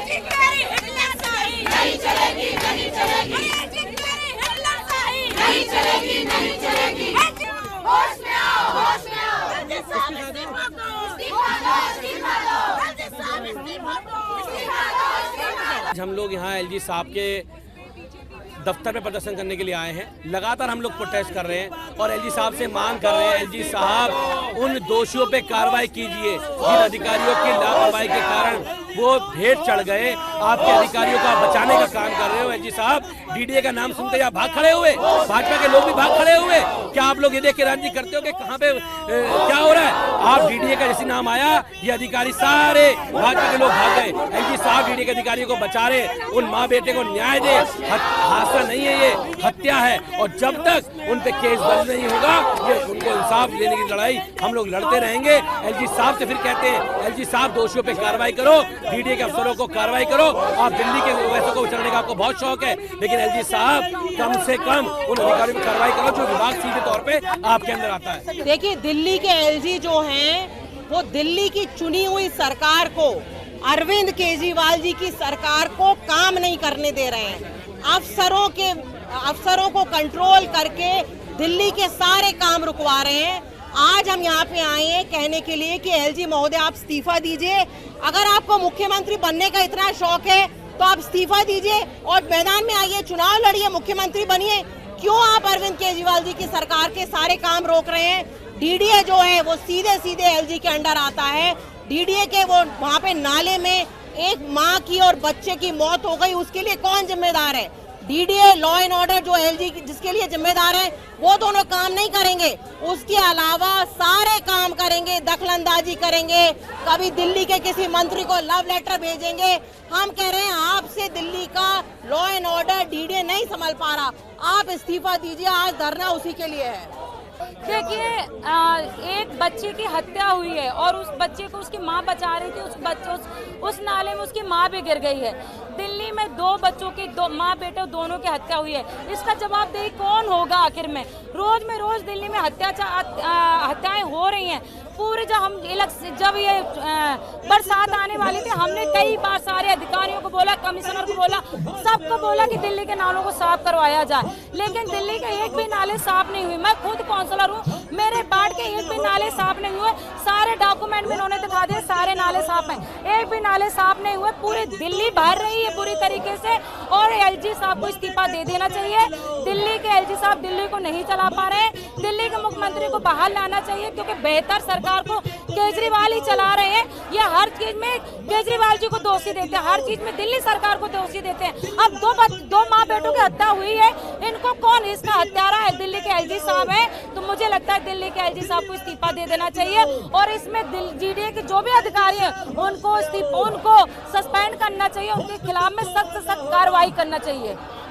आज हम लोग यहाँ एलजी साहब के दफ्तर में प्रदर्शन करने के लिए आए हैं। लगातार हम लोग प्रोटेस्ट कर रहे हैं और एलजी साहब से मांग कर रहे हैं, एलजी साहब उन दोषियों पे कार्रवाई कीजिए जिन अधिकारियों की लापरवाही के कारण वो भेंट चढ़ गए। आपके अधिकारियों का बचाने का काम कर रहे हो एलजी साहब। डीडीए का नाम सुनते या भाग खड़े हुए, भाजपा के लोग भी भाग खड़े हुए। क्या आप लोग ये देख के राजनीति करते हो कि कहाँ पे क्या हो रहा है? आप डीडीए का जैसे नाम आया, ये अधिकारी सारे भाजपा के लोग भाग गए। एलजी साहब डीडीए के अधिकारियों को बचा रहे, उन माँ बेटे को न्याय दे। हादसा नहीं है, ये हत्या है और जब तक उन पे केस दर्ज नहीं होगा, ये उनको इंसाफ देने की लड़ाई हम लोग लड़ते रहेंगे। एलजी साहब से फिर कहते हैं, एलजी साहब दोषियों पे कार्रवाई करो, डीडीए के अफसरों को कार्रवाई करो। आप दिल्ली के वैसे को उचलने का आपको बहुत शौक है, लेकिन एलजी साहब कम से कम उन अधिकारियों पर कार्रवाई करो जो विभाग सीधे तौर पे आपके अंदर आता है। देखिए, दिल्ली के एलजी जो हैं वो दिल्ली की चुनी हुई सरकार को, अरविंद केजरीवाल जी की सरकार को काम नहीं करने दे रहे हैं। अफसरों को कंट्रोल करके दिल्ली के सारे काम रुकवा रहे हैं। आज हम यहाँ पे आए हैं कहने के लिए कि एलजी महोदय आप इस्तीफा दीजिए। अगर आपको मुख्यमंत्री बनने का इतना शौक है तो आप इस्तीफा दीजिए और मैदान में आइए, चुनाव लड़िए, मुख्यमंत्री बनिए। क्यों आप अरविंद केजरीवाल जी की सरकार के सारे काम रोक रहे हैं? डीडीए जो है वो सीधे सीधे एलजी के अंडर आता है। डीडीए के वो वहाँ पे नाले में एक माँ की और बच्चे की मौत हो गई, उसके लिए कौन जिम्मेदार है? डीडीए, लॉ एंड ऑर्डर जो एलजी जिसके लिए जिम्मेदार है, वो दोनों काम नहीं करेंगे। उसके अलावा सारे काम करेंगे, दखलंदाजी करेंगे, कभी दिल्ली के किसी मंत्री को लव लेटर भेजेंगे। हम कह रहे हैं आपसे दिल्ली का लॉ एंड ऑर्डर डीडीए नहीं संभाल पा रहा, आप इस्तीफा दीजिए। आज धरना उसी के लिए है। देखिए, एक बच्चे की हत्या हुई है और उस बच्चे को उसकी माँ बचा रही थी, उस नाले में उसकी माँ भी गिर गई है। दिल्ली में दो बच्चों की, दो माँ बेटे दोनों की हत्या हुई है। इसका जवाबदेही कौन होगा आखिर में? रोज दिल्ली में हत्याएं हो रही हैं। पूरे जब ये बरसात आने वाली थी, हमने कई बार सारे अधिकारियों को बोला, कमिश्नर को बोला, सबको बोला कि दिल्ली के नालों को साफ करवाया जाए, लेकिन दिल्ली के एक भी नाले साफ नहीं हुए। मैं खुद काउंसलर हूँ, मेरे वार्ड के एक भी नाले साफ नहीं हुए। सारे डॉक्यूमेंट में इन्होंने दिखा दिए, सारे नाले साफ हैं, एक भी नाले साफ नहीं हुए। पूरी दिल्ली भर रही है पूरी तरीके से और एलजी साहब को इस्तीफा दे देना चाहिए। दिल्ली के एलजी साहब दिल्ली को नहीं चला पा रहे हैं। दिल्ली के मुख्यमंत्री को बाहर लाना चाहिए, क्योंकि बेहतर सरकार को केजरीवाल ही चला रहे हैं। ये हर चीज में केजरीवाल जी को दोषी देते हैं, हर चीज में दिल्ली सरकार को दोषी देते हैं। अब दो माँ बेटों की हत्या हुई है, इनको कौन इसका हत्यारा है? दिल्ली के एलजी साहब है। तो मुझे लगता है दिल्ली के एलजी साहब को इस्तीफा दे देना चाहिए और इसमें डीडीए के जो भी अधिकारी हैं उनको सस्पेंड करना चाहिए, उनके खिलाफ में सख्त कार्रवाई करना चाहिए।